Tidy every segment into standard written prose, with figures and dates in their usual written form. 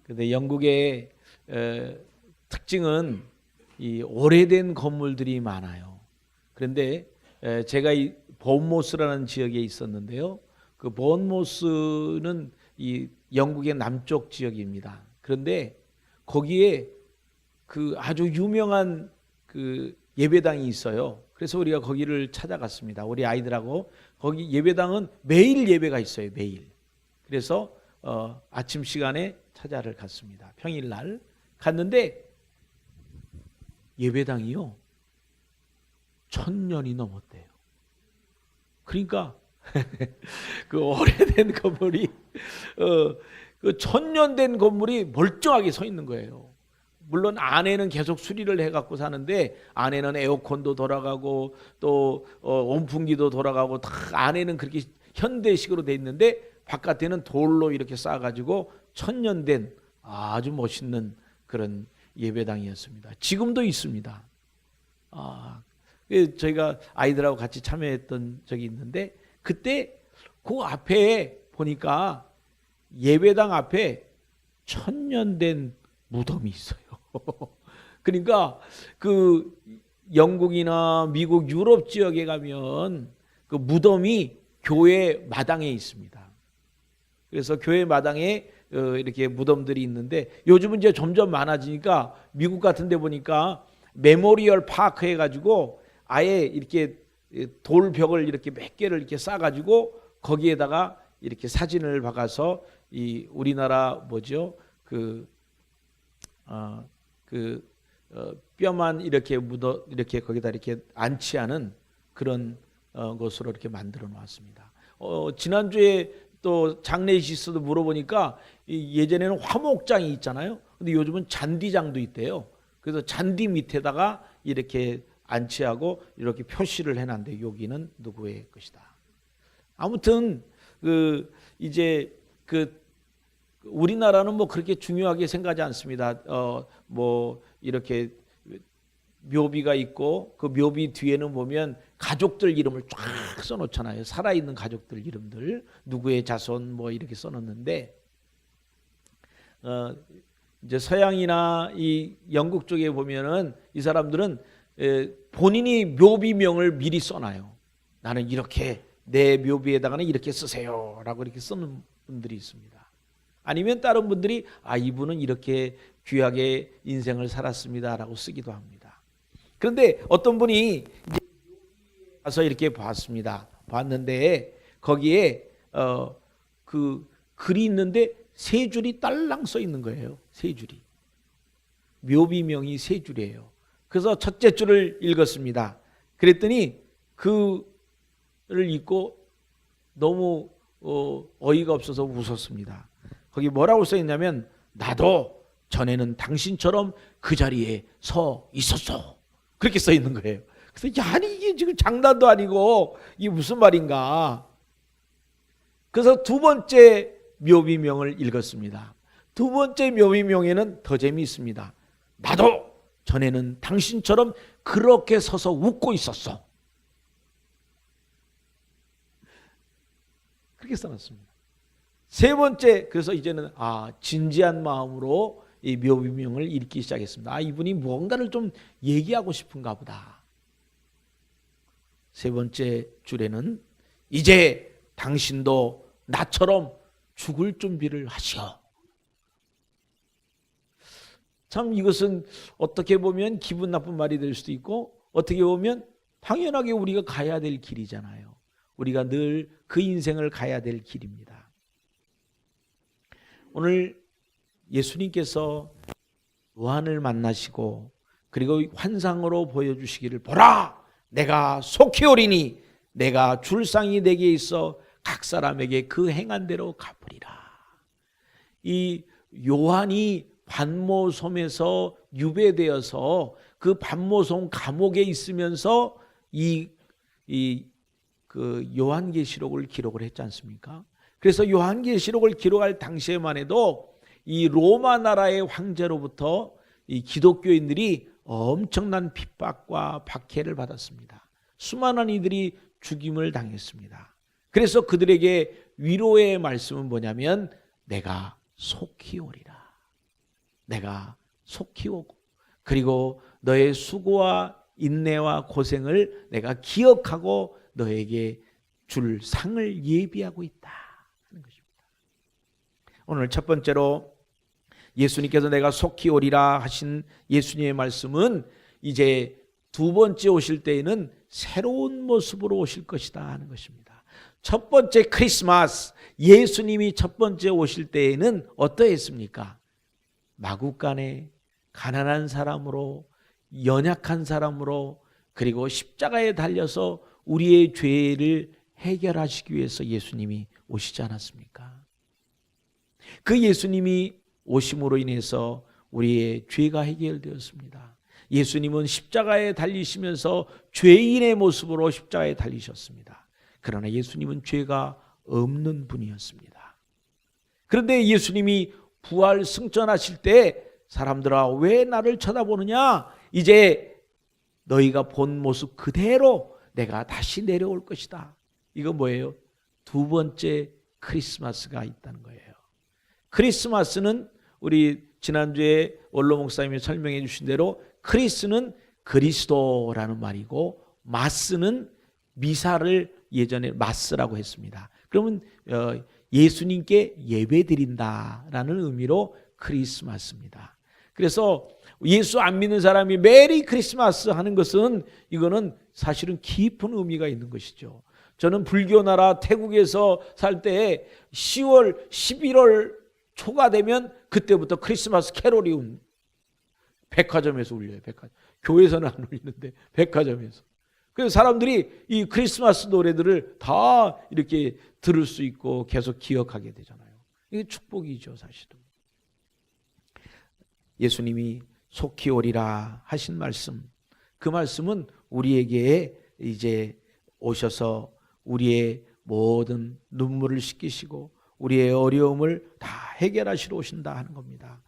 근데 영국의 특징은 이 오래된 건물들이 많아요. 그런데 제가 이 보언모스라는 지역에 있었는데요. 그 보언모스는 이 영국의 남쪽 지역입니다. 그런데 거기에 그 아주 유명한 그 예배당이 있어요. 그래서 우리가 거기를 찾아갔습니다. 우리 아이들하고. 거기 예배당은 매일 예배가 있어요. 매일. 그래서 아침 시간에 찾아를 갔습니다. 평일날 갔는데 예배당이요 1000년이 넘었대요. 그러니까 그 오래된 건물이 그 1000년 된 건물이 멀쩡하게 서 있는 거예요. 물론 안에는 계속 수리를 해갖고 사는데 안에는 에어컨도 돌아가고 또 온풍기도 돌아가고 다 안에는 그렇게 현대식으로 돼 있는데 바깥에는 돌로 이렇게 쌓아가지고 1000년 된 아주 멋있는 그런 예배당이었습니다. 지금도 있습니다. 저희가 아이들하고 같이 참여했던 적이 있는데 그때 그 앞에 보니까 예배당 앞에 1000년 된 무덤이 있어요. 그러니까 그 영국이나 미국, 유럽 지역에 가면 그 무덤이 교회 마당에 있습니다. 그래서 교회 마당에 이렇게 무덤들이 있는데 요즘은 이제 점점 많아지니까 미국 같은 데 보니까 메모리얼 파크 해가지고 아예 이렇게 돌벽을 이렇게 몇 개를 이렇게 싸가지고 거기에다가 이렇게 사진을 박아서 이 우리나라 뭐죠? 뼈만 이렇게 묻어 이렇게 거기다 이렇게 안치하는 그런 것으로 이렇게 만들어 놓았습니다. 지난주에 또 장례식에서도 물어보니까 예전에는 화목장이 있잖아요. 근데 요즘은 잔디장도 있대요. 그래서 잔디 밑에다가 이렇게 안치하고 이렇게 표시를 해놨는데 여기는 누구의 것이다. 아무튼 이제 우리나라는 뭐 그렇게 중요하게 생각하지 않습니다. 뭐 이렇게 묘비가 있고 그 묘비 뒤에는 보면 가족들 이름을 쫙 써놓잖아요. 살아있는 가족들 이름들 누구의 자손 뭐 이렇게 써놓는데 이제 서양이나 이 영국 쪽에 보면은 이 사람들은 본인이 묘비명을 미리 써놔요. 나는 이렇게 내 묘비에다가는 이렇게 쓰세요라고 이렇게 쓰는 분들이 있습니다. 아니면 다른 분들이 이분은 이렇게 귀하게 인생을 살았습니다라고 쓰기도 합니다. 그런데 어떤 분이 가서 이렇게 봤습니다. 봤는데 거기에 그 글이 있는데 세 줄이 딸랑 써 있는 거예요. 세 줄이. 묘비명이 세 줄이에요. 그래서 첫째 줄을 읽었습니다. 그랬더니 그를 읽고 너무 어이가 없어서 웃었습니다. 거기 뭐라고 써 있냐면 나도 전에는 당신처럼 그 자리에 서 있었어. 그렇게 써 있는 거예요. 그래서 아니 이게 지금 장난도 아니고 이게 무슨 말인가. 그래서 두 번째 묘비명을 읽었습니다. 두 번째 묘비명에는 더 재미있습니다. 나도 전에는 당신처럼 그렇게 서서 웃고 있었어. 그렇게 써놨습니다. 세 번째, 그래서 이제는 진지한 마음으로 이 묘비명을 읽기 시작했습니다. 이분이 무언가를 좀 얘기하고 싶은가 보다. 세 번째 줄에는 이제 당신도 나처럼 죽을 준비를 하시오. 참 이것은 어떻게 보면 기분 나쁜 말이 될 수도 있고 어떻게 보면 당연하게 우리가 가야 될 길이잖아요. 우리가 늘 그 인생을 가야 될 길입니다. 오늘 예수님께서 요한을 만나시고 그리고 환상으로 보여주시기를 보라 내가 속히 오리니 내가 줄상이 내게 있어 각 사람에게 그 행한 대로 갚으리라. 이 요한이 반모섬에서 유배되어서 그 반모섬 감옥에 있으면서 그 요한계시록을 기록을 했지 않습니까? 그래서 요한계시록을 기록할 당시에만 해도 이 로마 나라의 황제로부터 이 기독교인들이 엄청난 핍박과 박해를 받았습니다. 수많은 이들이 죽임을 당했습니다. 그래서 그들에게 위로의 말씀은 뭐냐면 내가 속히 오리라. 내가 속히 오고 그리고 너의 수고와 인내와 고생을 내가 기억하고 너에게 줄 상을 예비하고 있다 하는 것입니다. 오늘 첫 번째로 예수님께서 내가 속히 오리라 하신 예수님의 말씀은 이제 두 번째 오실 때에는 새로운 모습으로 오실 것이다 하는 것입니다. 첫 번째 크리스마스, 예수님이 첫 번째 오실 때에는 어떠했습니까? 마구간에 가난한 사람으로, 연약한 사람으로, 그리고 십자가에 달려서 우리의 죄를 해결하시기 위해서 예수님이 오시지 않았습니까? 그 예수님이 오심으로 인해서 우리의 죄가 해결되었습니다. 예수님은 십자가에 달리시면서 죄인의 모습으로 십자가에 달리셨습니다. 그러나 예수님은 죄가 없는 분이었습니다. 그런데 예수님이 부활 승천하실 때 사람들아 왜 나를 쳐다보느냐? 이제 너희가 본 모습 그대로 내가 다시 내려올 것이다. 이거 뭐예요? 두 번째 크리스마스가 있다는 거예요. 크리스마스는 우리 지난주에 원로 목사님이 설명해 주신 대로 크리스는 그리스도라는 말이고 마스는 미사를 예전에 마스라고 했습니다. 그러면 예수님께 예배드린다라는 의미로 크리스마스입니다. 그래서 예수 안 믿는 사람이 메리 크리스마스 하는 것은 이거는 사실은 깊은 의미가 있는 것이죠. 저는 불교 나라 태국에서 살 때 10월, 11월 초가 되면 그때부터 크리스마스 캐롤이 백화점에서 울려요. 교회에서는 안 울리는데 백화점에서. 그래서 사람들이 이 크리스마스 노래들을 다 이렇게 들을 수 있고 계속 기억하게 되잖아요. 이게 축복이죠, 사실은. 예수님이 속히 오리라 하신 말씀, 그 말씀은 우리에게 이제 오셔서 우리의 모든 눈물을 씻기시고 우리의 어려움을 다 해결하시러 오신다 하는 겁니다.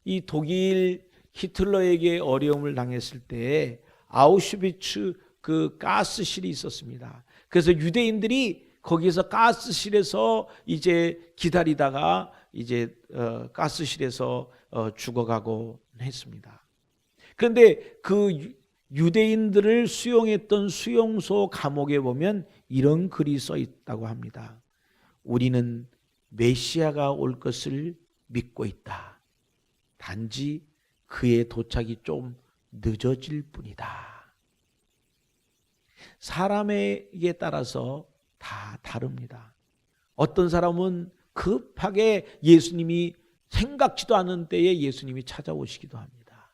이 독일 히틀러에게 어려움을 당했을 때 아우슈비츠 그 가스실이 있었습니다. 그래서 유대인들이 거기서 가스실에서 이제 기다리다가 이제 가스실에서 죽어가고 했습니다. 그런데 그 유대인들을 수용했던 수용소 감옥에 보면 이런 글이 써 있다고 합니다. 우리는 메시아가 올 것을 믿고 있다. 단지 그의 도착이 좀 늦어질 뿐이다. 사람에게 따라서 다 다릅니다. 어떤 사람은 급하게 예수님이 생각지도 않은 때에 예수님이 찾아오시기도 합니다.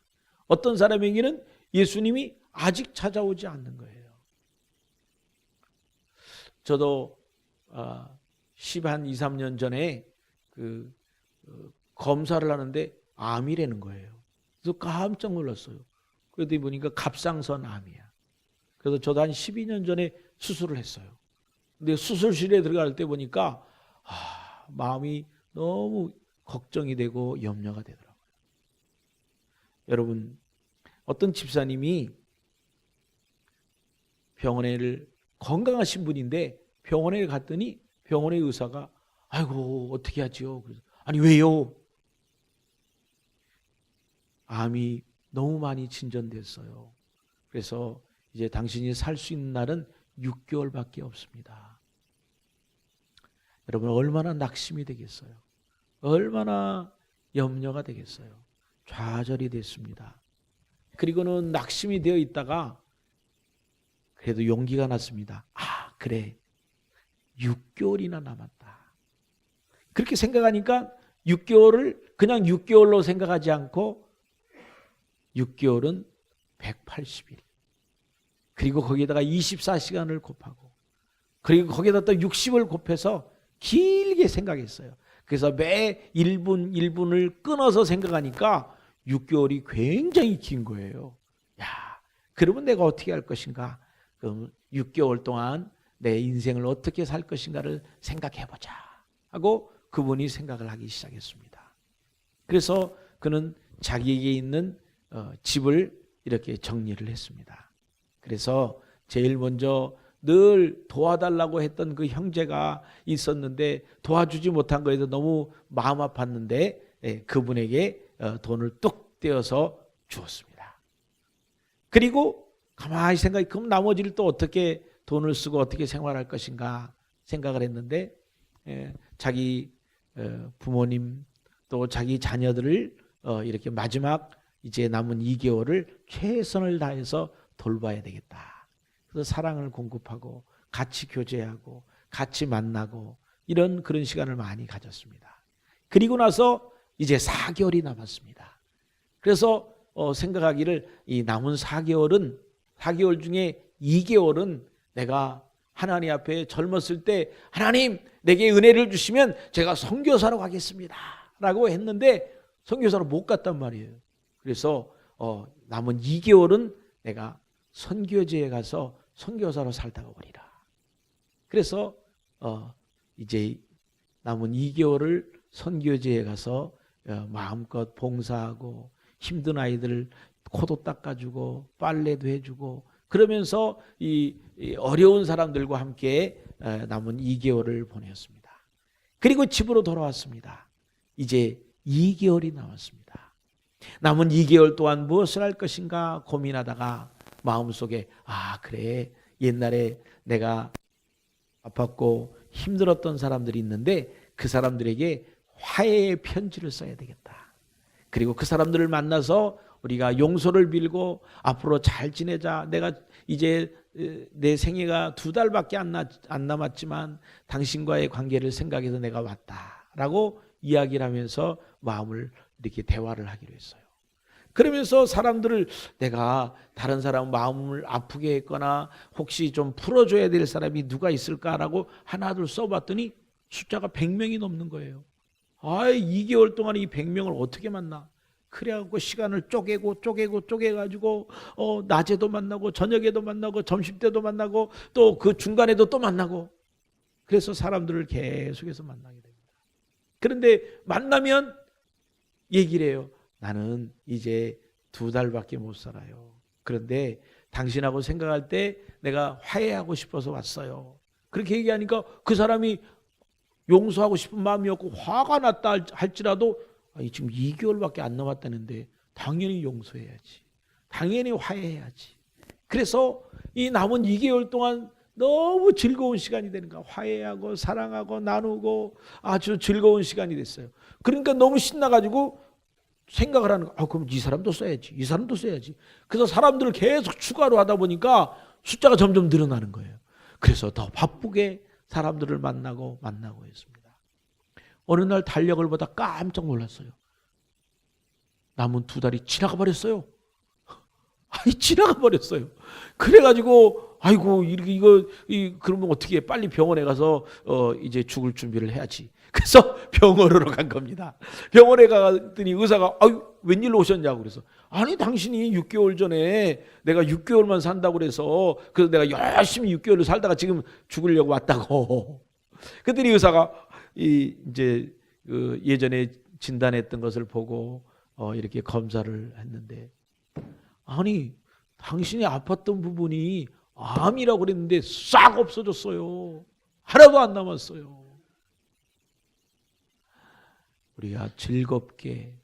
어떤 사람에게는 예수님이 아직 찾아오지 않는 거예요. 저도 10한 2, 3년 전에 검사를 하는데 암이라는 거예요. 그래서 깜짝 놀랐어요. 그러더니 보니까 갑상선 암이야. 그래서 저도 한 12년 전에 수술을 했어요. 근데 수술실에 들어갈 때 보니까 마음이 너무 걱정이 되고 염려가 되더라고요. 여러분, 어떤 집사님이 병원에를 건강하신 분인데 병원에 갔더니 병원의 의사가 아이고 어떻게 하지요? 그래서 아니 왜요? 암이 너무 많이 진전됐어요. 그래서 이제 당신이 살 수 있는 날은 6개월밖에 없습니다. 여러분 얼마나 낙심이 되겠어요? 얼마나 염려가 되겠어요? 좌절이 됐습니다. 그리고는 낙심이 되어 있다가 그래도 용기가 났습니다. 그래 6개월이나 남았다. 그렇게 생각하니까 6개월을 그냥 6개월로 생각하지 않고 6개월은 180일. 그리고 거기에다가 24시간을 곱하고 그리고 거기에다 또 60을 곱해서 길게 생각했어요. 그래서 매 1분 1분을 끊어서 생각하니까 6개월이 굉장히 긴 거예요. 그러면 내가 어떻게 할 것인가? 그럼 6개월 동안 내 인생을 어떻게 살 것인가를 생각해보자 하고 그분이 생각을 하기 시작했습니다. 그래서 그는 자기에게 있는 집을 이렇게 정리를 했습니다. 그래서 제일 먼저 늘 도와달라고 했던 그 형제가 있었는데 도와주지 못한 거에서 너무 마음 아팠는데 그분에게 돈을 뚝 떼어서 주었습니다. 그리고 가만히 생각해, 그럼 나머지를 또 어떻게 돈을 쓰고 어떻게 생활할 것인가 생각을 했는데 자기 부모님 또 자기 자녀들을 이렇게 마지막 이제 남은 2개월을 최선을 다해서 돌봐야 되겠다. 그래서 사랑을 공급하고 같이 교제하고 같이 만나고 이런 그런 시간을 많이 가졌습니다. 그리고 나서 이제 4개월이 남았습니다. 그래서 생각하기를 이 남은 4개월 중에 2개월은 내가 하나님 앞에 젊었을 때 하나님 내게 은혜를 주시면 제가 선교사로 가겠습니다 라고 했는데 선교사로 못 갔단 말이에요. 그래서 남은 2개월은 내가 선교지에 가서 선교사로 살다가 오리라. 그래서 이제 남은 2개월을 선교지에 가서 마음껏 봉사하고 힘든 아이들 코도 닦아주고 빨래도 해주고 그러면서 이 어려운 사람들과 함께 남은 2개월을 보냈습니다. 그리고 집으로 돌아왔습니다. 이제 2개월이 남았습니다. 남은 2개월 동안 무엇을 할 것인가 고민하다가 마음속에 그래 옛날에 내가 아팠고 힘들었던 사람들이 있는데 그 사람들에게 화해의 편지를 써야 되겠다. 그리고 그 사람들을 만나서 우리가 용서를 빌고 앞으로 잘 지내자. 내가 이제 내 생애가 2달밖에 안 남았지만 당신과의 관계를 생각해서 내가 왔다라고 이야기를 하면서 마음을 이렇게 대화를 하기로 했어요. 그러면서 사람들을 내가 다른 사람 마음을 아프게 했거나 혹시 좀 풀어줘야 될 사람이 누가 있을까라고 하나둘 써봤더니 숫자가 100명이 넘는 거예요. 2개월 동안 이 100명을 어떻게 만나? 그래갖고 시간을 쪼개가지고 낮에도 만나고 저녁에도 만나고 점심때도 만나고 또 그 중간에도 또 만나고 그래서 사람들을 계속해서 만나게 됩니다. 그런데 만나면 얘기를 해요. 나는 이제 2달밖에 못 살아요. 그런데 당신하고 생각할 때 내가 화해하고 싶어서 왔어요. 그렇게 얘기하니까 그 사람이 용서하고 싶은 마음이 없고 화가 났다 할지라도 지금 2개월밖에 안 남았다는데 당연히 용서해야지. 당연히 화해해야지. 그래서 이 남은 2개월 동안 너무 즐거운 시간이 되는 거야. 화해하고 사랑하고 나누고 아주 즐거운 시간이 됐어요. 그러니까 너무 신나가지고 생각을 하는 거야. 그럼 이 사람도 써야지. 이 사람도 써야지. 그래서 사람들을 계속 추가로 하다 보니까 숫자가 점점 늘어나는 거예요. 그래서 더 바쁘게 사람들을 만나고 했습니다. 어느 날 달력을 보다 깜짝 놀랐어요. 남은 2달이 지나가 버렸어요. 지나가 버렸어요. 그래가지고 그러면 어떻게 빨리 병원에 가서 이제 죽을 준비를 해야지. 그래서 병원으로 간 겁니다. 병원에 갔더니 의사가 웬일로 오셨냐고 그래서 당신이 6개월 전에 내가 6개월만 산다고 그래서 그래서 내가 열심히 6개월을 살다가 지금 죽으려고 왔다고. 그랬더니 의사가 이제 예전에 진단했던 것을 보고 이렇게 검사를 했는데 당신이 아팠던 부분이 암이라고 그랬는데 싹 없어졌어요. 하나도 안 남았어요. 우리가 즐겁게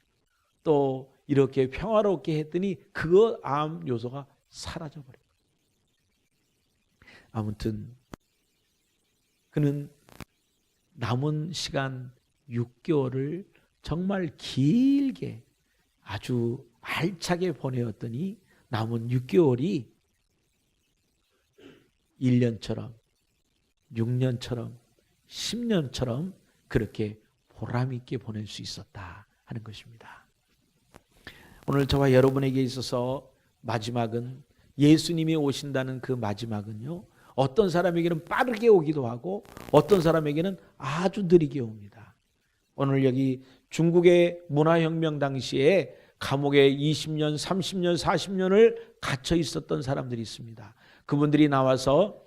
또 이렇게 평화롭게 했더니 그 암 요소가 사라져버려요. 아무튼 그는 남은 시간 6개월을 정말 길게 아주 알차게 보내었더니 남은 6개월이 1년처럼 6년처럼 10년처럼 그렇게 보람있게 보낼 수 있었다 하는 것입니다. 오늘 저와 여러분에게 있어서 마지막은 예수님이 오신다는 그 마지막은요. 어떤 사람에게는 빠르게 오기도 하고 어떤 사람에게는 아주 느리게 옵니다. 오늘 여기 중국의 문화혁명 당시에 감옥에 20년, 30년, 40년을 갇혀 있었던 사람들이 있습니다. 그분들이 나와서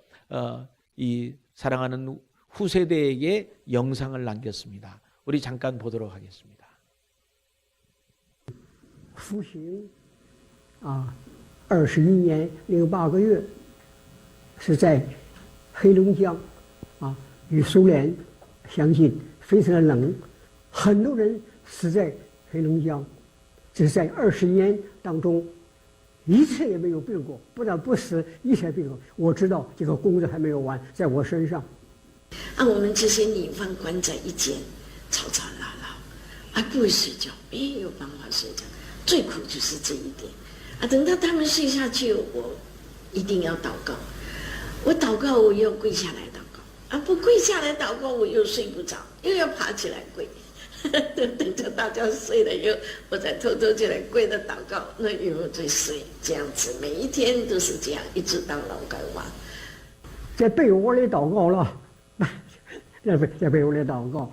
이 사랑하는 후세대에게 영상을 남겼습니다. 우리 잠깐 보도록 하겠습니다. 服刑21年08个月，是在黑龙江与苏联相近，非常的冷，很多人死在黑龙江，只在20年当中，一次也没有病过，不但不死，一切病过。我知道这个工作还没有完，在我身上。我们这些女方关在一间，吵吵闹闹，不会睡觉，没有办法睡觉，最苦就是这一点。等到他们睡下去，我一定要祷告。我祷告，我又跪下来祷告，不跪下来祷告，我又睡不着，又要爬起来跪。等着大家睡了以后，我再偷偷起来跪着祷告，那以后再睡，这样子每一天都是这样，一直到劳改完。在被窝里祷告了，在被窝里祷告，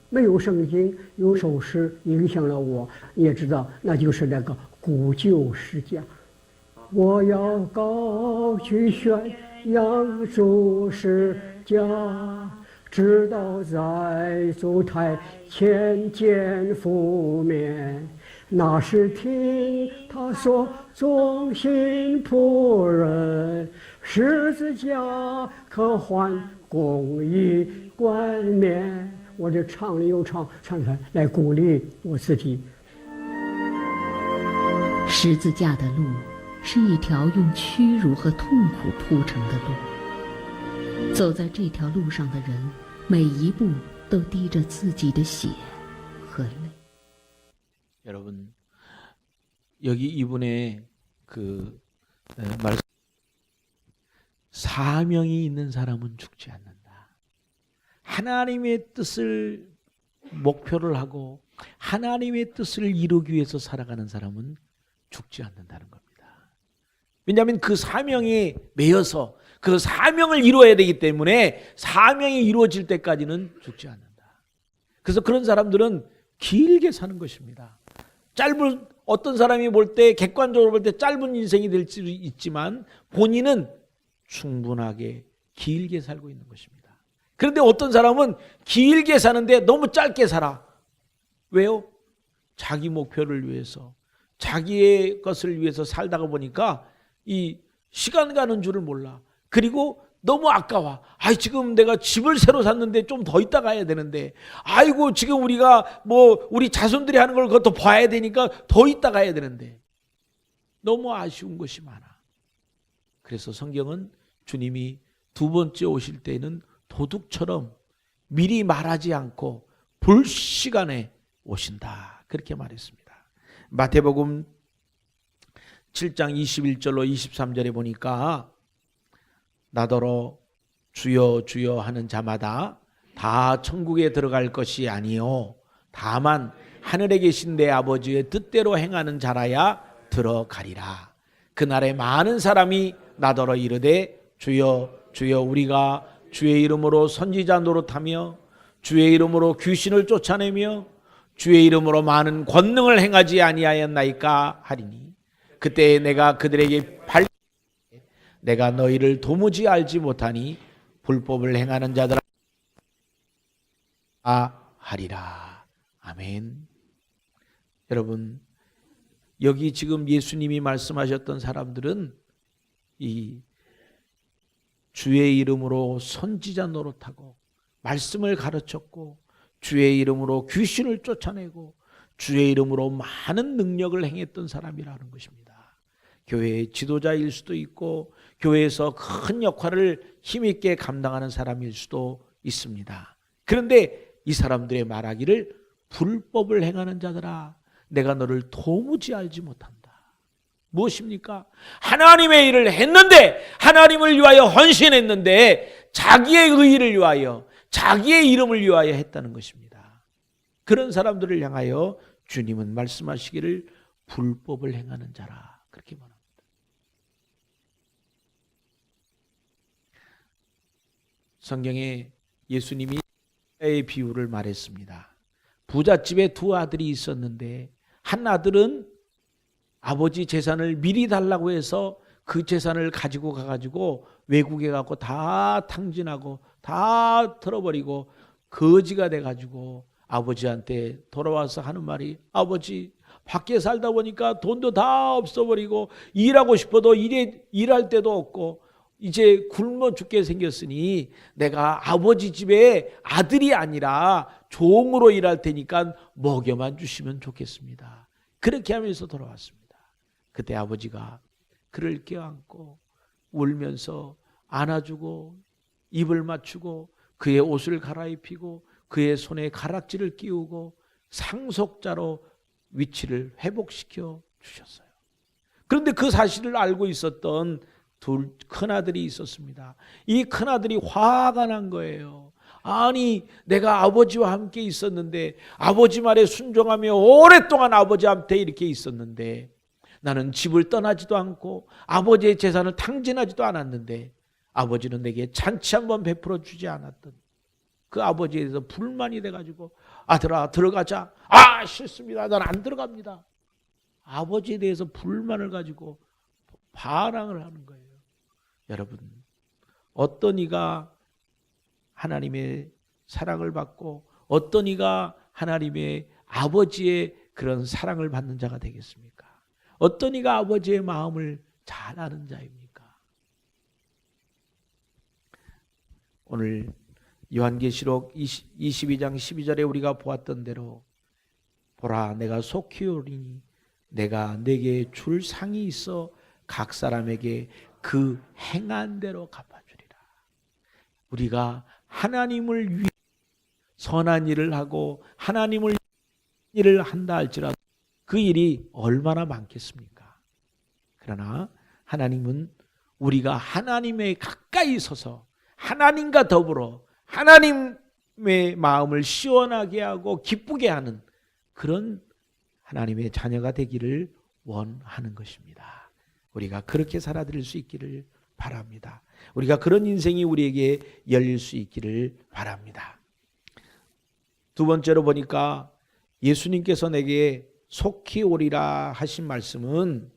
没有圣经，有首诗影响了我。你也知道，那就是那个古旧诗家。我要高举宣扬主诗家，直到在烛台前见覆面，那时听他说忠心仆人，十字架可换公义冠冕。我这唱了又唱，唱出来鼓励我自己。十字架的路是一条用屈辱和痛苦铺成的路，走在这条路上的人，每一步都滴着自己的血和泪。 여러분, 여기 이분의 그 말씀, 사명이 있는 사람은 죽지 않는다. 하나님의 뜻을 목표를 하고 하나님의 뜻을 이루기 위해서 살아가는 사람은 죽지 않는다는 겁니다. 왜냐하면 그 사명에 매여서 그 사명을 이루어야 되기 때문에 사명이 이루어질 때까지는 죽지 않는다. 그래서 그런 사람들은 길게 사는 것입니다. 짧은, 어떤 사람이 볼 때 객관적으로 볼 때 짧은 인생이 될 수 있지만 본인은 충분하게 길게 살고 있는 것입니다. 그런데 어떤 사람은 길게 사는데 너무 짧게 살아. 왜요? 자기 목표를 위해서, 자기의 것을 위해서 살다가 보니까 이 시간 가는 줄을 몰라. 그리고 너무 아까워. 지금 내가 집을 새로 샀는데 좀 더 있다 가야 되는데, 아이고 지금 우리가 우리 자손들이 하는 걸 그것도 봐야 되니까 더 있다 가야 되는데, 너무 아쉬운 것이 많아. 그래서 성경은 주님이 두 번째 오실 때는 도둑처럼 미리 말하지 않고 불시간에 오신다, 그렇게 말했습니다. 마태복음 7장 21절로 23절에 보니까 나더러 주여 주여 하는 자마다 다 천국에 들어갈 것이 아니요 다만 하늘에 계신 내 아버지의 뜻대로 행하는 자라야 들어가리라. 그날에 많은 사람이 나더러 이르되 주여 주여 우리가 주의 이름으로 선지자 노릇하며 주의 이름으로 귀신을 쫓아내며 주의 이름으로 많은 권능을 행하지 아니하였나이까 하리니 그때 내가 그들에게 내가 너희를 도무지 알지 못하니 불법을 행하는 자들아 하리라. 아멘. 여러분, 여기 지금 예수님이 말씀하셨던 사람들은 이 주의 이름으로 선지자 노릇하고 말씀을 가르쳤고 주의 이름으로 귀신을 쫓아내고 주의 이름으로 많은 능력을 행했던 사람이라는 것입니다. 교회의 지도자일 수도 있고 교회에서 큰 역할을 힘있게 감당하는 사람일 수도 있습니다. 그런데 이 사람들의 말하기를 불법을 행하는 자들아 내가 너를 도무지 알지 못한다. 무엇입니까? 하나님의 일을 했는데 하나님을 위하여 헌신했는데 자기의 의의를 위하여 자기의 이름을 위하여 했다는 것입니다. 그런 사람들을 향하여 주님은 말씀하시기를 불법을 행하는 자라 그렇게 말합니다. 성경에 예수님이 의 비유를 말했습니다. 부잣집에 두 아들이 있었는데 한 아들은 아버지 재산을 미리 달라고 해서 그 재산을 가지고 가가지고 외국에 가고 다 탕진하고 다 털어버리고 거지가 돼가지고 아버지한테 돌아와서 하는 말이 아버지 밖에 살다 보니까 돈도 다 없어버리고 일하고 싶어도 일할 데도 없고 이제 굶어 죽게 생겼으니 내가 아버지 집에 아들이 아니라 종으로 일할 테니까 먹여만 주시면 좋겠습니다. 그렇게 하면서 돌아왔습니다. 그때 아버지가 그를 껴안고 울면서 안아주고 입을 맞추고 그의 옷을 갈아입히고 그의 손에 가락지를 끼우고 상속자로 위치를 회복시켜 주셨어요. 그런데 그 사실을 알고 있었던 둘 큰아들이 있었습니다. 이 큰아들이 화가 난 거예요. 아니, 내가 아버지와 함께 있었는데, 아버지 말에 순종하며 오랫동안 아버지한테 이렇게 있었는데, 나는 집을 떠나지도 않고 아버지의 재산을 탕진하지도 않았는데 아버지는 내게 잔치 한번 베풀어 주지 않았던 그 아버지에 대해서 불만이 돼가지고, 아들아 들어가자. 아, 싫습니다. 난 안 들어갑니다. 아버지에 대해서 불만을 가지고 반항을 하는 거예요. 여러분, 어떤 이가 하나님의 사랑을 받고 어떤 이가 하나님의 아버지의 그런 사랑을 받는 자가 되겠습니까? 어떤 이가 아버지의 마음을 잘 아는 자입니까? 오늘 요한계시록 22장 12절에 우리가 보았던 대로, 보라 내가 속히 오리니 내가 내게 줄 상이 있어 각 사람에게 그 행한 대로 갚아주리라. 우리가 하나님을 위해 선한 일을 하고 하나님을 위해 일을 한다 할지라도 그 일이 얼마나 많겠습니까? 그러나 하나님은 우리가 하나님에 가까이 서서 하나님과 더불어 하나님의 마음을 시원하게 하고 기쁘게 하는 그런 하나님의 자녀가 되기를 원하는 것입니다. 우리가 그렇게 살아드릴 수 있기를 바랍니다. 우리가 그런 인생이 우리에게 열릴 수 있기를 바랍니다. 두 번째로 보니까 예수님께서 내게 속히 오리라 하신 말씀은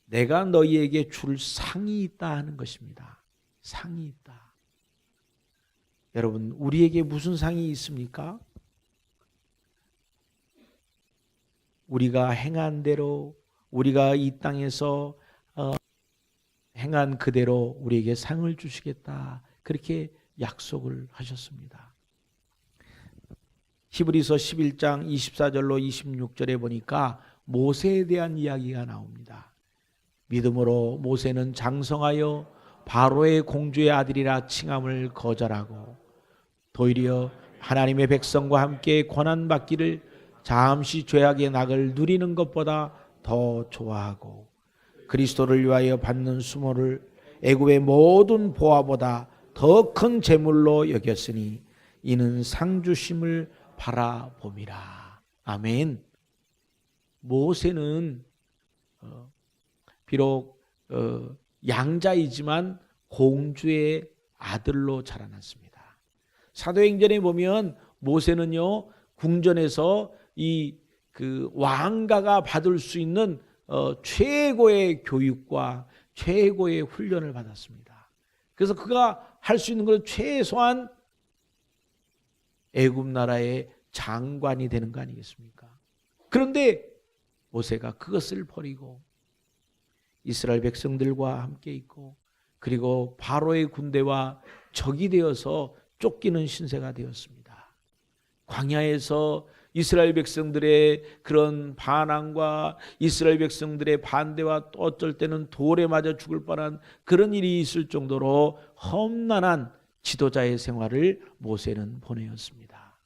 내가 너희에게 줄 상이 있다 하는 것입니다. 상이 있다. 여러분, 우리에게 무슨 상이 있습니까? 우리가 행한 대로, 우리가 이 땅에서 행한 그대로 우리에게 상을 주시겠다, 그렇게 약속을 하셨습니다. 히브리서 11장 24절로 26절에 보니까 모세에 대한 이야기가 나옵니다. 믿음으로 모세는 장성하여 바로의 공주의 아들이라 칭함을 거절하고 도리어 하나님의 백성과 함께 고난받기를 잠시 죄악의 낙을 누리는 것보다 더 좋아하고 그리스도를 위하여 받는 수모를 애굽의 모든 보화보다 더 큰 재물로 여겼으니 이는 상 주심을 바라봄이라. 아멘. 모세는 비록 양자이지만 공주의 아들로 자라났습니다. 사도행전에 보면 모세는요, 궁전에서 그 왕가가 받을 수 있는 최고의 교육과 최고의 훈련을 받았습니다. 그래서 그가 할 수 있는 것은 최소한 애굽 나라의 장관이 되는 거 아니겠습니까? 그런데 모세가 그것을 버리고 이스라엘 백성들과 함께 있고 그리고 바로의 군대와 적이 되어서 쫓기는 신세가 되었습니다. 광야에서 이스라엘 백성들의 그런 반항과 이스라엘 백성들의 반대와 또 어쩔 때는 돌에 맞아 죽을 뻔한 그런 일이 있을 정도로 험난한 지도자의 생활을 모세는 보내었습니다.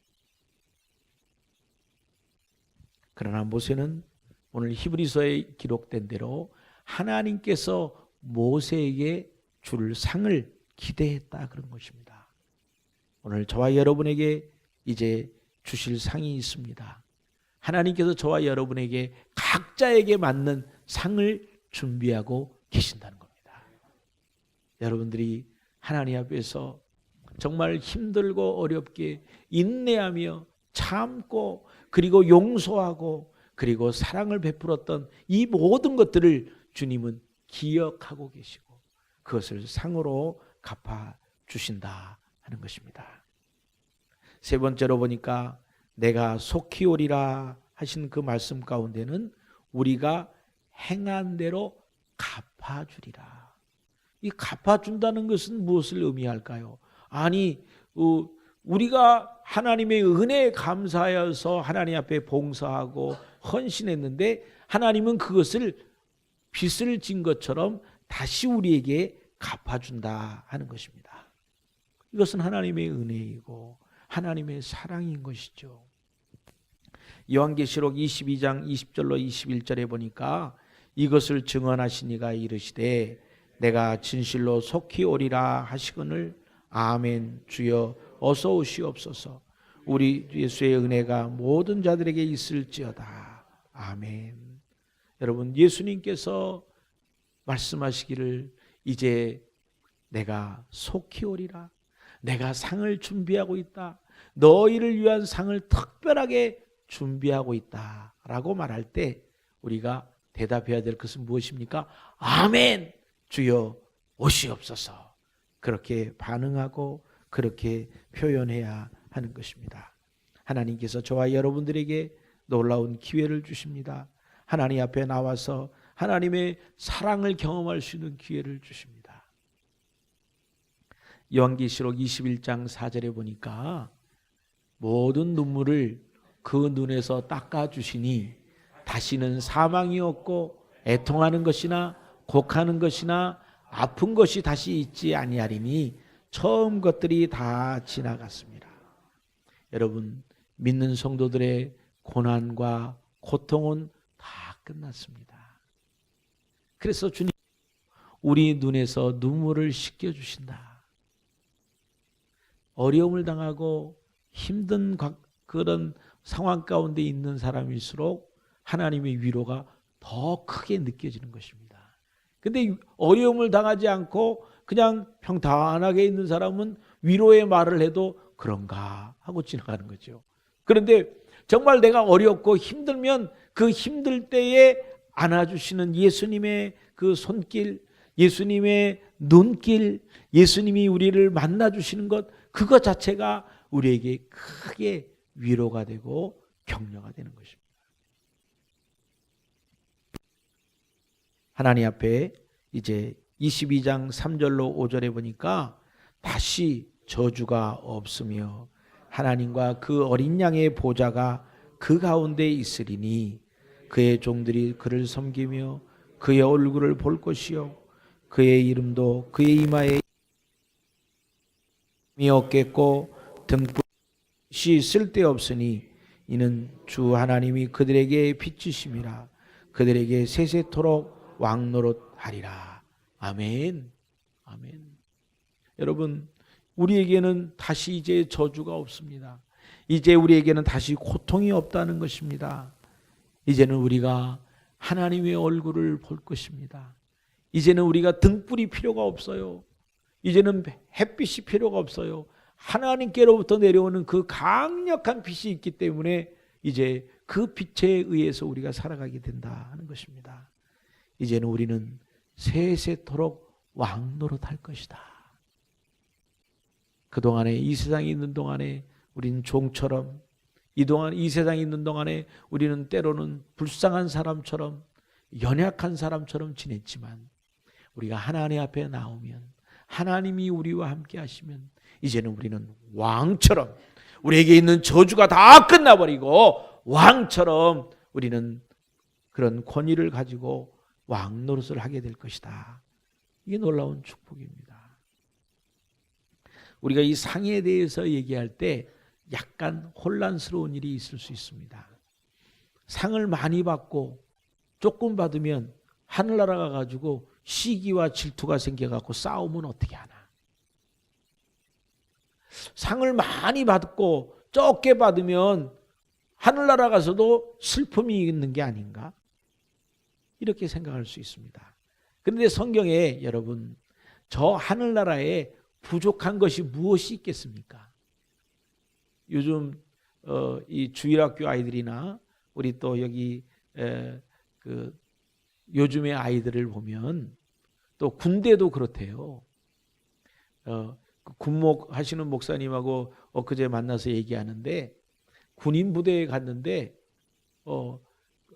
그러나 모세는 오늘 히브리서에 기록된 대로 하나님께서 모세에게 줄 상을 기대했다, 그런 것입니다. 오늘 저와 여러분에게 이제 주실 상이 있습니다. 하나님께서 저와 여러분에게 각자에게 맞는 상을 준비하고 계신다는 겁니다. 여러분들이 하나님 앞에서 정말 힘들고 어렵게 인내하며 참고 그리고 용서하고 그리고 사랑을 베풀었던 이 모든 것들을 주님은 기억하고 계시고 그것을 상으로 갚아주신다 하는 것입니다. 세 번째로 보니까 내가 속히 오리라 하신 그 말씀 가운데는 우리가 행한 대로 갚아주리라. 이 갚아준다는 것은 무엇을 의미할까요? 아니 우리가 하나님의 은혜에 감사하여서 하나님 앞에 봉사하고 헌신했는데 하나님은 그것을 빚을 진 것처럼 다시 우리에게 갚아준다 하는 것입니다. 이것은 하나님의 은혜이고 하나님의 사랑인 것이죠. 요한계시록 22장 20절로 21절에 보니까 이것을 증언하신 이가 이르시되 내가 진실로 속히 오리라 하시거늘 아멘. 주여 어서 오시옵소서. 우리 예수의 은혜가 모든 자들에게 있을지어다. 아멘. 여러분, 예수님께서 말씀하시기를 이제 내가 속히 오리라. 내가 상을 준비하고 있다. 너희를 위한 상을 특별하게 준비하고 있다 라고 말할 때 우리가 대답해야 될 것은 무엇입니까? 아멘. 주여 오시옵소서. 그렇게 반응하고 그렇게 표현해야 하는 것입니다. 하나님께서 저와 여러분들에게 놀라운 기회를 주십니다. 하나님 앞에 나와서 하나님의 사랑을 경험할 수 있는 기회를 주십니다. 요한계시록 21장 4절에 보니까 모든 눈물을 그 눈에서 닦아주시니 다시는 사망이 없고 애통하는 것이나 곡하는 것이나 아픈 것이 다시 있지 아니하리니 처음 것들이 다 지나갔습니다. 여러분, 믿는 성도들의 고난과 고통은 다 끝났습니다. 그래서 주님 우리 눈에서 눈물을 씻겨주신다. 어려움을 당하고 힘든 그런 상황 가운데 있는 사람일수록 하나님의 위로가 더 크게 느껴지는 것입니다. 근데 어려움을 당하지 않고 그냥 평탄하게 있는 사람은 위로의 말을 해도 그런가 하고 지나가는 거죠. 그런데 정말 내가 어렵고 힘들면 그 힘들 때에 안아주시는 예수님의 그 손길, 예수님의 눈길, 예수님이 우리를 만나주시는 것, 그것 자체가 우리에게 크게 위로가 되고 격려가 되는 것입니다. 하나님 앞에 이제 22장 3절로 5절에 보니까 다시 저주가 없으며 하나님과 그 어린 양의 보좌가 그 가운데 있으리니 그의 종들이 그를 섬기며 그의 얼굴을 볼 것이요 그의 이름도 그의 이마에 없겠고 등불이 쓸데없으니 이는 주 하나님이 그들에게 빛이심이라 그들에게 세세토록 왕노릇하리라. 아멘. 아멘. 여러분, 우리에게는 다시 이제 저주가 없습니다. 이제 우리에게는 다시 고통이 없다는 것입니다. 이제는 우리가 하나님의 얼굴을 볼 것입니다. 이제는 우리가 등불이 필요가 없어요. 이제는 햇빛이 필요가 없어요. 하나님께로부터 내려오는 그 강력한 빛이 있기 때문에 이제 그 빛에 의해서 우리가 살아가게 된다 하는 것입니다. 이제는 우리는 세세토록 왕노릇할 것이다. 그동안에 이 세상에 있는 동안에 우리는 종처럼, 이 세상에 있는 동안에 우리는 때로는 불쌍한 사람처럼, 연약한 사람처럼 지냈지만 우리가 하나님 앞에 나오면, 하나님이 우리와 함께 하시면 이제는 우리는 왕처럼, 우리에게 있는 저주가 다 끝나버리고 왕처럼 우리는 그런 권위를 가지고 왕 노릇을 하게 될 것이다. 이게 놀라운 축복입니다. 우리가 이 상에 대해서 얘기할 때 약간 혼란스러운 일이 있을 수 있습니다. 상을 많이 받고 조금 받으면 하늘나라 가가지고 시기와 질투가 생겨갖고 싸우면 어떻게 하나. 상을 많이 받고 적게 받으면 하늘나라 가서도 슬픔이 있는 게 아닌가? 이렇게 생각할 수 있습니다. 그런데 성경에 여러분, 저 하늘나라에 부족한 것이 무엇이 있겠습니까? 요즘 이 주일학교 아이들이나 우리 또 여기 그 요즘의 아이들을 보면 또 군대도 그렇대요. 군목 하시는 목사님하고 엊그제 만나서 얘기하는데 군인 부대에 갔는데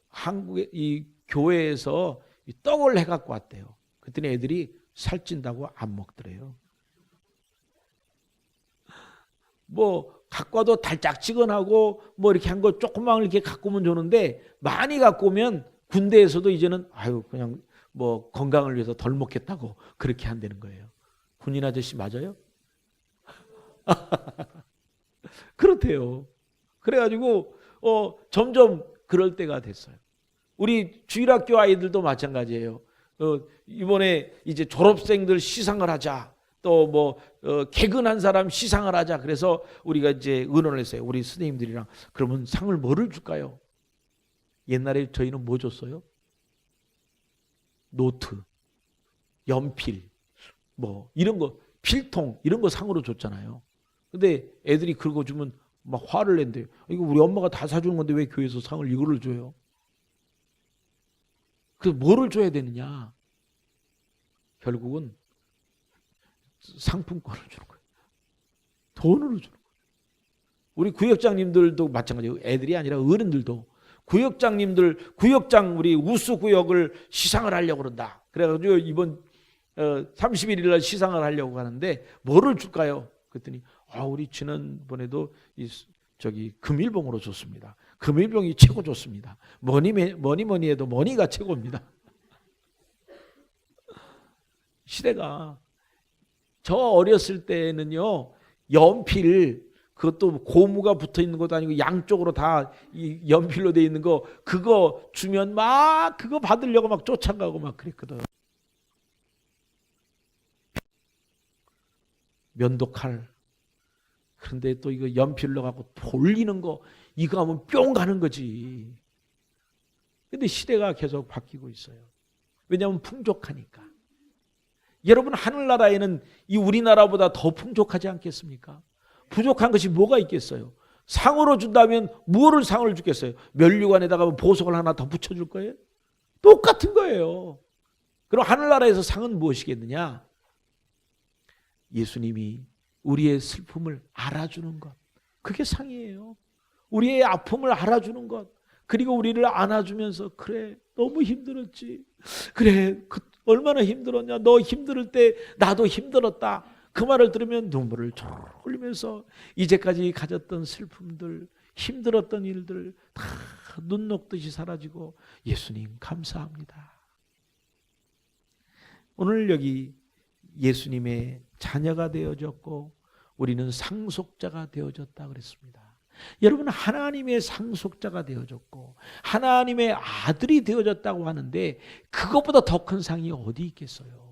한국의 이 교회에서 떡을 해갖고 왔대요. 그랬더니 애들이 살찐다고 안 먹더래요. 뭐 갖고 와도 달짝지근하고 뭐 이렇게 한 거 조금만 이렇게 갖고 오면 좋은데 많이 갖고 오면 군대에서도 이제는 아유 그냥 뭐 건강을 위해서 덜 먹겠다고 그렇게 한다는 거예요. 군인 아저씨 맞아요? 그렇대요. 그래가지고 점점 그럴 때가 됐어요. 우리 주일학교 아이들도 마찬가지예요. 이번에 이제 졸업생들 시상을 하자. 또 뭐 개근한 사람 시상을 하자. 그래서 우리가 이제 의논을 했어요. 우리 선생님들이랑 그러면 상을 뭐를 줄까요? 옛날에 저희는 뭐 줬어요? 노트, 연필, 뭐 이런 거, 필통 이런 거 상으로 줬잖아요. 근데 애들이 그거 주면 막 화를 낸대요. 이거 우리 엄마가 다 사주는 건데 왜 교회에서 상을 이거를 줘요? 그래서 뭐를 줘야 되느냐? 결국은 상품권을 주는 거예요. 돈으로 주는 거예요. 우리 구역장님들도 마찬가지예요. 애들이 아니라 어른들도 구역장님들 구역장 우리 우수 구역을 시상을 하려고 그런다. 그래가지고 이번 31일 날 시상을 하려고 하는데 뭐를 줄까요? 그랬더니 우리 지난번에도 저기 금일봉으로 줬습니다. 금일봉이 최고 좋습니다. 뭐니 해도 머니가 최고입니다. 시대가 저 어렸을 때는요 연필 그것도 고무가 붙어 있는 것도 아니고 양쪽으로 다 이 연필로 돼 있는 거 그거 주면 막 그거 받으려고 막 쫓아가고 막 그랬거든. 면도칼. 그런데 또 이거 연필로 갖고 돌리는 거 이거 하면 뿅 가는 거지. 근데 시대가 계속 바뀌고 있어요. 왜냐하면 풍족하니까. 여러분 하늘나라에는 이 우리나라보다 더 풍족하지 않겠습니까? 부족한 것이 뭐가 있겠어요? 상으로 준다면 무엇을 상을 주겠어요? 면류관에다가 보석을 하나 더 붙여줄 거예요? 똑같은 거예요. 그럼 하늘나라에서 상은 무엇이겠느냐? 예수님이 우리의 슬픔을 알아주는 것. 그게 상이에요. 우리의 아픔을 알아주는 것. 그리고 우리를 안아주면서 그래 너무 힘들었지. 그래 얼마나 힘들었냐. 너 힘들 때 나도 힘들었다. 그 말을 들으면 눈물을 쫄 흘리면서 이제까지 가졌던 슬픔들 힘들었던 일들 다 눈 녹듯이 사라지고 예수님 감사합니다. 오늘 여기 예수님의 자녀가 되어졌고 우리는 상속자가 되어졌다 그랬습니다. 여러분 하나님의 상속자가 되어졌고 하나님의 아들이 되어졌다고 하는데 그것보다 더 큰 상이 어디 있겠어요?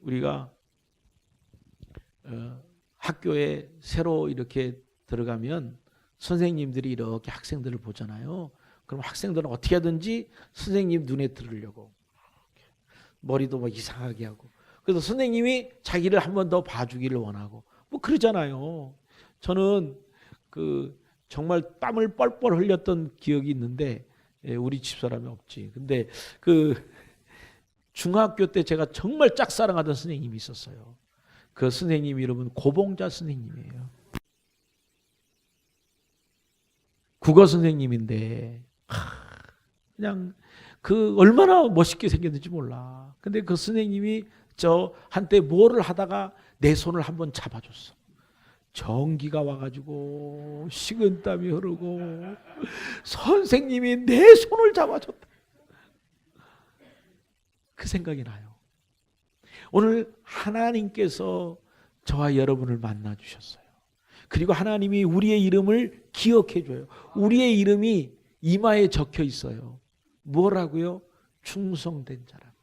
우리가 학교에 새로 이렇게 들어가면 선생님들이 이렇게 학생들을 보잖아요. 그럼 학생들은 어떻게 하든지 선생님 눈에 들으려고 머리도 막 이상하게 하고 그래서 선생님이 자기를 한 번 더 봐주기를 원하고 뭐 그러잖아요. 저는 정말 땀을 뻘뻘 흘렸던 기억이 있는데 우리 집사람이 없지. 근데 중학교 때 제가 정말 짝사랑하던 선생님이 있었어요. 그 선생님 이름은 고봉자 선생님이에요. 국어 선생님인데 그냥 얼마나 멋있게 생겼는지 몰라. 근데 그 선생님이 저 한때 뭐를 하다가 내 손을 한번 잡아줬어. 전기가 와가지고 식은땀이 흐르고 선생님이 내 손을 잡아줬다. 그 생각이 나요. 오늘 하나님께서 저와 여러분을 만나주셨어요. 그리고 하나님이 우리의 이름을 기억해줘요. 우리의 이름이 이마에 적혀 있어요. 뭐라고요? 충성된 자라고요.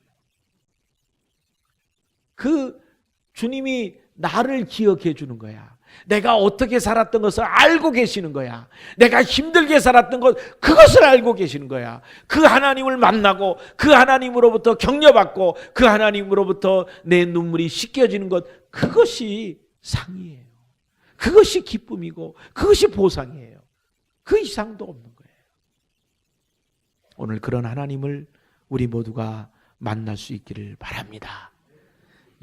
그 주님이 나를 기억해 주는 거야. 내가 어떻게 살았던 것을 알고 계시는 거야. 내가 힘들게 살았던 것 그것을 알고 계시는 거야. 그 하나님을 만나고 그 하나님으로부터 격려받고 그 하나님으로부터 내 눈물이 씻겨지는 것 그것이 상이에요. 그것이 기쁨이고 그것이 보상이에요. 그 이상도 없는 거예요. 오늘 그런 하나님을 우리 모두가 만날 수 있기를 바랍니다.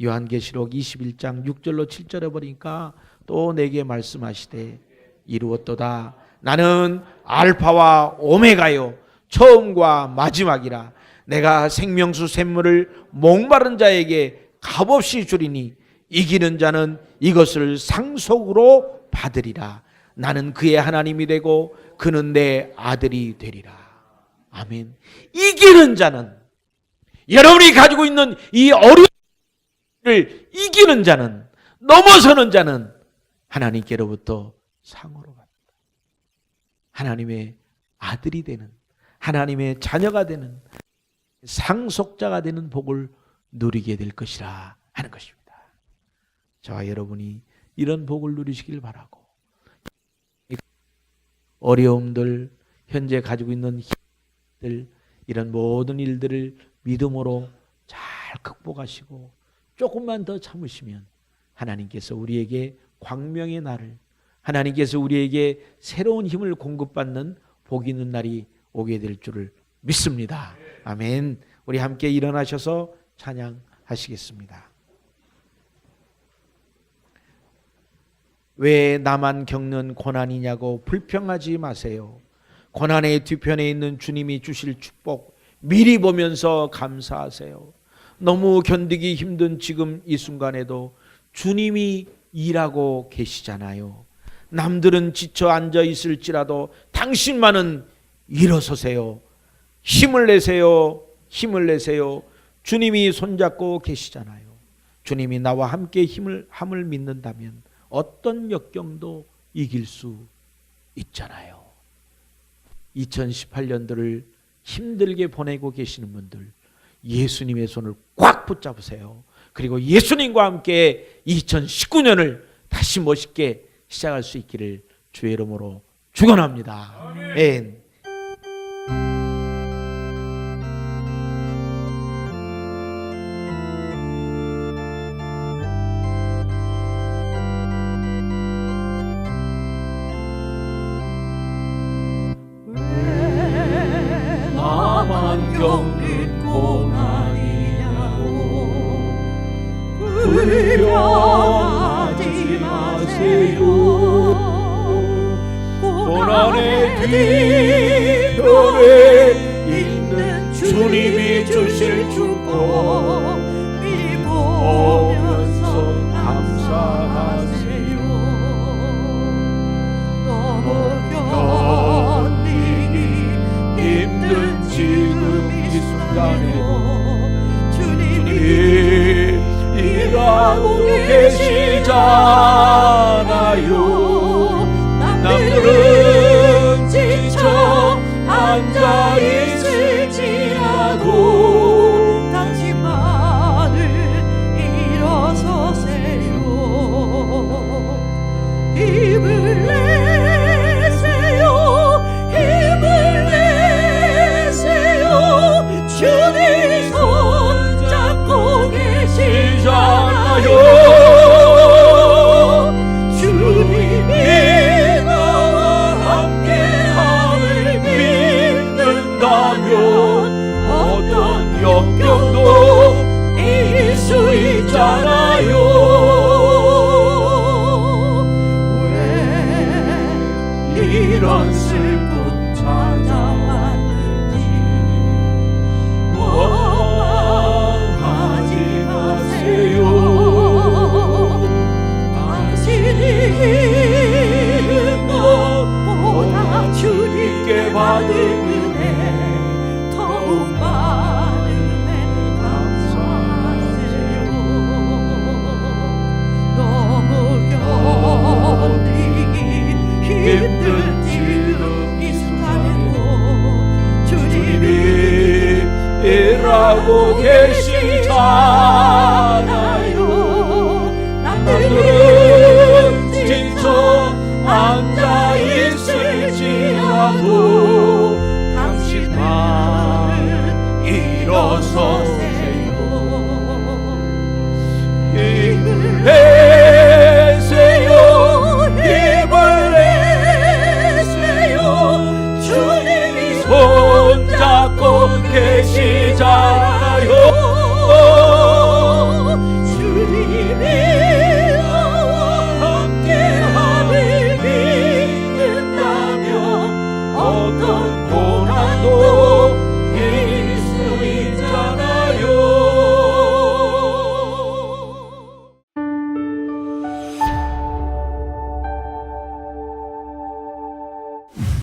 요한계시록 21장 6절로 7절에 보니까 또 내게 말씀하시되 이루었도다. 나는 알파와 오메가요 처음과 마지막이라. 내가 생명수 샘물을 목마른 자에게 값없이 주리니 이기는 자는 이것을 상속으로 받으리라. 나는 그의 하나님이 되고 그는 내 아들이 되리라. 아멘. 이기는 자는, 여러분이 가지고 있는 이 어려움을 이기는 자는, 넘어서는 자는 하나님께로부터 상으로 받는다. 하나님의 아들이 되는, 하나님의 자녀가 되는, 상속자가 되는 복을 누리게 될 것이라 하는 것입니다. 저와 여러분이 이런 복을 누리시길 바라고, 어려움들, 현재 가지고 있는 힘들, 이런 모든 일들을 믿음으로 잘 극복하시고 조금만 더 참으시면 하나님께서 우리에게 광명의 날을, 하나님께서 우리에게 새로운 힘을 공급받는 복 있는 날이 오게 될 줄을 믿습니다. 아멘. 우리 함께 일어나셔서 찬양하시겠습니다. 왜 나만 겪는 고난이냐고 불평하지 마세요. 고난의 뒤편에 있는 주님이 주실 축복 미리 보면서 감사하세요. 너무 견디기 힘든 지금 이 순간에도 주님이 일하고 계시잖아요. 남들은 지쳐 앉아 있을지라도 당신만은 일어서세요. 힘을 내세요. 힘을 내세요. 주님이 손잡고 계시잖아요. 주님이 나와 함께 함을 믿는다면 어떤 역경도 이길 수 있잖아요. 2018년도를 힘들게 보내고 계시는 분들, 예수님의 손을 꽉 붙잡으세요. 그리고 예수님과 함께 2019년을 다시 멋있게 시작할 수 있기를 주의 이름으로 축원합니다. 아멘. 나만 겪는 고난이냐고 불평하지 마세요. 고난의 뒤편에 있는 주님이 주실 축복 미리 보면서 감사하세요. 너무 견디기 힘든 지금 이 순간에도 주님이 일하고 계시잖아요. 남들은 지쳐 앉아 있을지라도 당신만은 일어서세요. 힘을 내세요. 힘을 내세요. 주님 손잡고 계시잖아요. 주님이 나와 함께함을 믿는다면 어떤 역경도 이길 수 있잖아요. 왜 이런 슬픔 찾아왔는지 원망하지 마세요. 당신이 잃은 것보다 주님께 받은 은혜 더욱 많음에 감사하세요. 너무 견디기 힘든 지금 이 순간에도 주님이 일하고 계시잖아요.